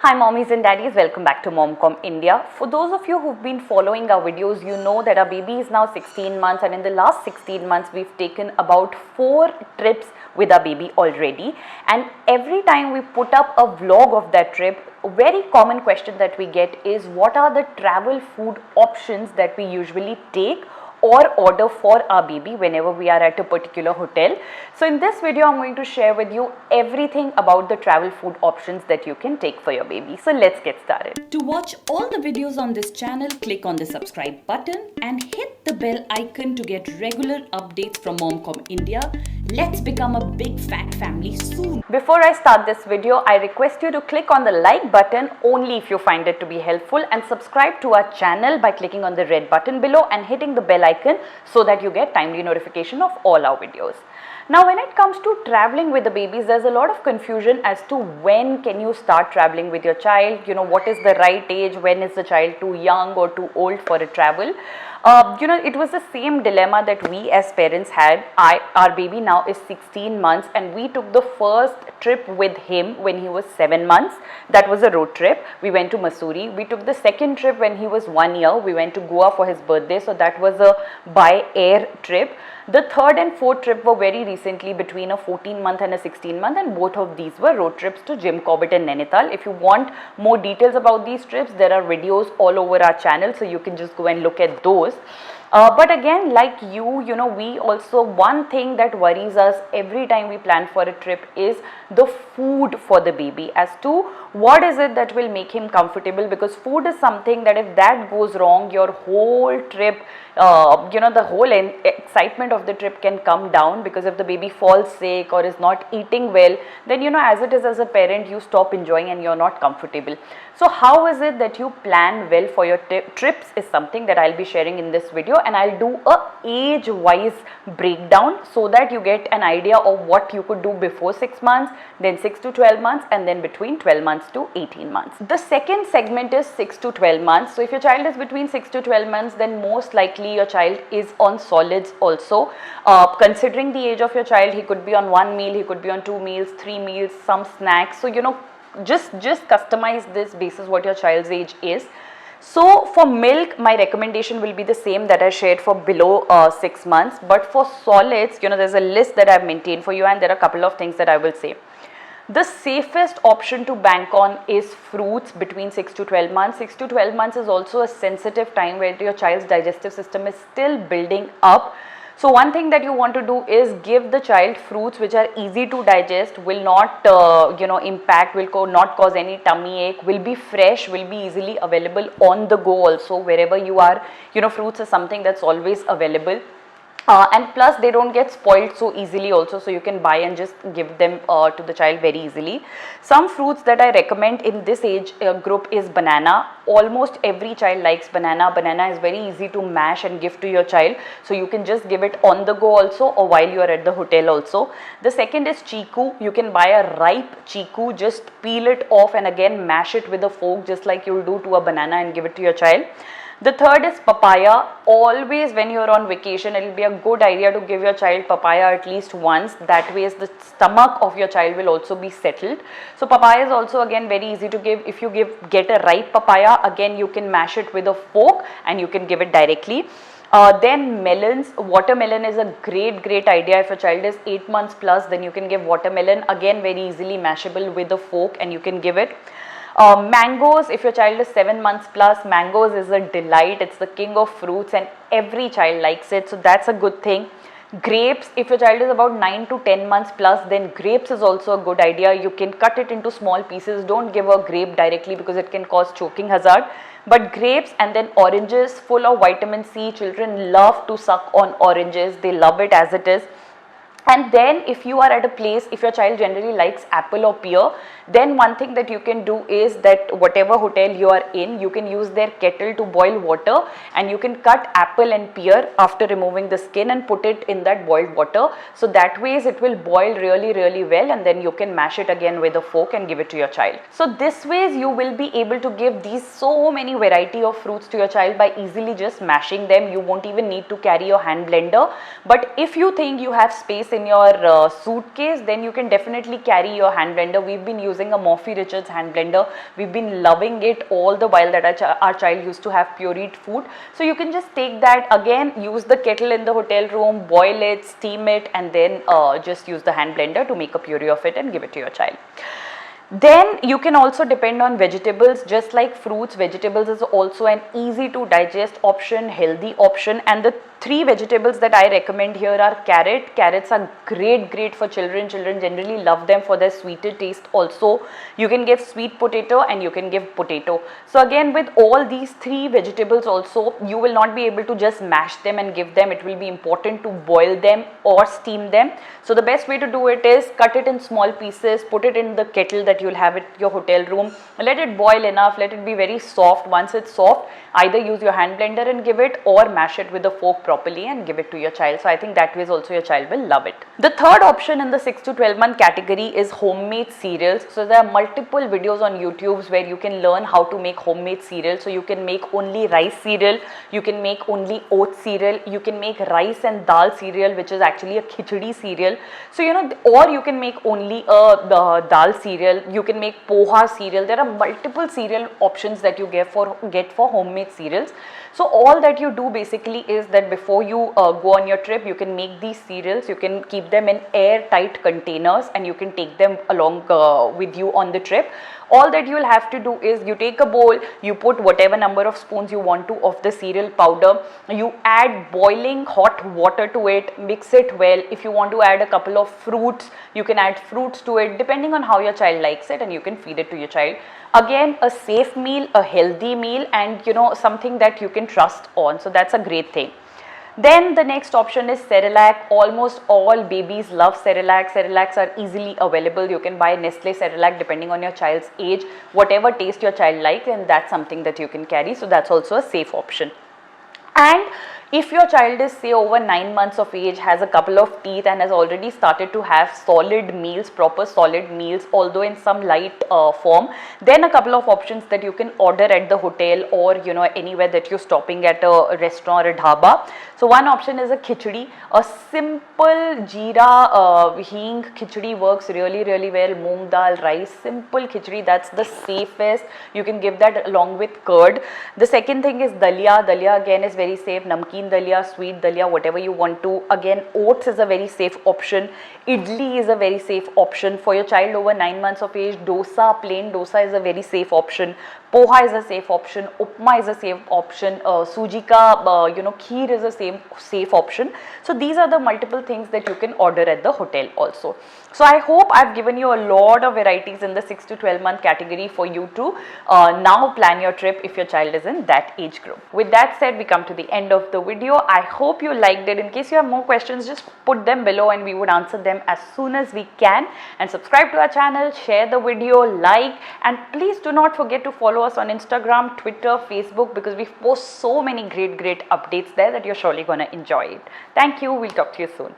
Hi mommies and daddies, welcome back to Momcom India. For those of you who've been following our videos, you know that our baby is now 16 months and in the last 16 months we've taken about 4 trips with our baby already, and every time we put up a vlog of that trip, a very common question that we get is what are the travel food options that we usually take or order for our baby whenever we are at a particular hotel. So in this video I'm going to share with you everything about the travel food options that you can take for your baby. So let's get started. To watch all the videos on this channel, click on the subscribe button and hit the bell icon to get regular updates from Momcom India. Let's become a big fat family soon. Before I start this video, I request you to click on the like button only if you find it to be helpful, and subscribe to our channel by clicking on the red button below and hitting the bell icon so that you get timely notification of all our videos. Now when it comes to traveling with the babies, there's a lot of confusion as to when can you start traveling with your child, what is the right age, when is the child too young or too old for a travel. It was the same dilemma that we as parents had. Our baby now is 16 months and we took the first trip with him when he was 7 months. That was a road trip. We went to Mussoorie. We took the second trip when he was 1 year. We went to Goa for his birthday, so that was a by air trip. The third and fourth trip were very recently between a 14-month and a 16-month, and both of these were road trips to Jim Corbett and Nainital. If you want more details about these trips, there are videos all over our channel, so you can just go and look at those. But again, like we also, one thing that worries us every time we plan for a trip is the food for the baby, as to what is it that will make him comfortable, because food is something that if that goes wrong, your whole trip, the whole excitement of the trip can come down, because if the baby falls sick or is not eating well, then as it is as a parent, you stop enjoying and you're not comfortable. So how is it that you plan well for your trips is something that I'll be sharing in this video, and I'll do a age wise breakdown so that you get an idea of what you could do before 6 months, then 6 to 12 months, and then between 12 months to 18 months. The second segment is 6 to 12 months. So if your child is between 6 to 12 months, then most likely your child is on solids also. Considering the age of your child, he could be on 1 meal, he could be on 2 meals, 3 meals, some snacks. So just customize this basis what your child's age is. So for milk, my recommendation will be the same that I shared for below 6 months, but for solids, there's a list that I've maintained for you, and there are a couple of things that I will say. The safest option to bank on is fruits between 6 to 12 months. 6 to 12 months is also a sensitive time where your child's digestive system is still building up. So one thing that you want to do is give the child fruits which are easy to digest, will not impact, will not cause any tummy ache, will be fresh, will be easily available on the go also wherever you are. Fruits is something that's always available. And plus they don't get spoiled so easily also, so you can buy and just give them to the child very easily. Some fruits that I recommend in this age group is banana. Almost every child likes banana. Banana is very easy to mash and give to your child, so you can just give it on the go also or while you are at the hotel also. The second is chiku. You can buy a ripe chiku, just peel it off and again mash it with a fork just like you will do to a banana and give it to your child. The third is papaya. Always when you are on vacation, it will be a good idea to give your child papaya at least once. That way the stomach of your child will also be settled. So papaya is also again very easy to give. If you get a ripe papaya, again you can mash it with a fork and you can give it directly. Then melons. Watermelon is a great idea. If a child is 8 months plus, then you can give watermelon, again very easily mashable with a fork, and you can give it. Mangoes, if your child is 7 months plus, mangoes is a delight. It's the king of fruits and every child likes it, so that's a good thing. Grapes, if your child is about 9 to 10 months plus, then grapes is also a good idea. You can cut it into small pieces. Don't give a grape directly because it can cause choking hazard. But grapes, and then oranges, full of vitamin C. Children love to suck on oranges. They love it as it is. And then if you are at a place, if your child generally likes apple or pear, then one thing that you can do is that whatever hotel you are in, you can use their kettle to boil water, and you can cut apple and pear after removing the skin and put it in that boiled water. So that way it will boil really well, and then you can mash it again with a fork and give it to your child. So this ways you will be able to give these so many variety of fruits to your child by easily just mashing them. You won't even need to carry your hand blender. But if you think you have space in your suitcase, then you can definitely carry your hand blender. We've been using a Morphy Richards hand blender. We've been loving it all the while that our child used to have pureed food. So you can just take that, again use the kettle in the hotel room, boil it, steam it, and then just use the hand blender to make a puree of it and give it to your child. Then you can also depend on vegetables. Just like fruits, vegetables is also an easy to digest option, healthy option, and the three vegetables that I recommend here are carrot. Carrots are great for children. Children generally love them for their sweeter taste also. You can give sweet potato and you can give potato. So again, with all these three vegetables also, you will not be able to just mash them and give them. It will be important to boil them or steam them. So the best way to do it is cut it in small pieces, put it in the kettle that you'll have at your hotel room, let it boil enough, let it be very soft. Once it's soft, either use your hand blender and give it, or mash it with a fork properly and give it to your child. So I think that way also your child will love it. The third option in the 6 to 12 month category is homemade cereals. So there are multiple videos on YouTube where you can learn how to make homemade cereal. So you can make only rice cereal, you can make only oat cereal, you can make rice and dal cereal, which is actually a khichdi cereal. So or you can make only a dal cereal, you can make poha cereal. There are multiple cereal options that you get for homemade cereals. So all that you do basically is that before you go on your trip, you can make these cereals, you can keep them in airtight containers, and you can take them along with you on the trip. All that you will have to do is you take a bowl, you put whatever number of spoons you want to of the cereal powder, you add boiling hot water to it, mix it well. If you want to add a couple of fruits, you can add fruits to it depending on how your child likes it, and you can feed it to your child. Again, a safe meal, a healthy meal, and something that you can trust on. So that's a great thing. Then the next option is Cerelac. Almost all babies love Cerelac. Cerelacs are easily available. You can buy Nestle Cerelac depending on your child's age, whatever taste your child likes, and that's something that you can carry. So that's also a safe option. And if your child is say over 9 months of age, has a couple of teeth, and has already started to have solid meals, proper solid meals, although in some light form, then a couple of options that you can order at the hotel or anywhere that you're stopping at a restaurant or a dhaba. So one option is a khichdi. A simple jeera hing khichdi works really well. Moong dal, rice, simple khichdi, that's the safest. You can give that along with curd. The second thing is dalia. Dalia again is very safe. Namkeen dalia, sweet dalia, whatever you want to. Again, oats is a very safe option. Idli is a very safe option. For your child over 9 months of age, dosa, plain dosa is a very safe option. Poha is a safe option. Upma is a safe option. Suji ka, kheer is a safe option. So these are the multiple things that you can order at the hotel also. So I hope I've given you a lot of varieties in the 6 to 12 month category for you to now plan your trip if your child is in that age group. With that said, we come to the end of the video. I hope you liked it. In case you have more questions, just put them below and we would answer them as soon as we can. And subscribe to our channel, share the video, like, and please do not forget to follow us on Instagram, Twitter, Facebook, because we post so many great updates there that you're surely gonna enjoy it. Thank you. We'll talk to you soon.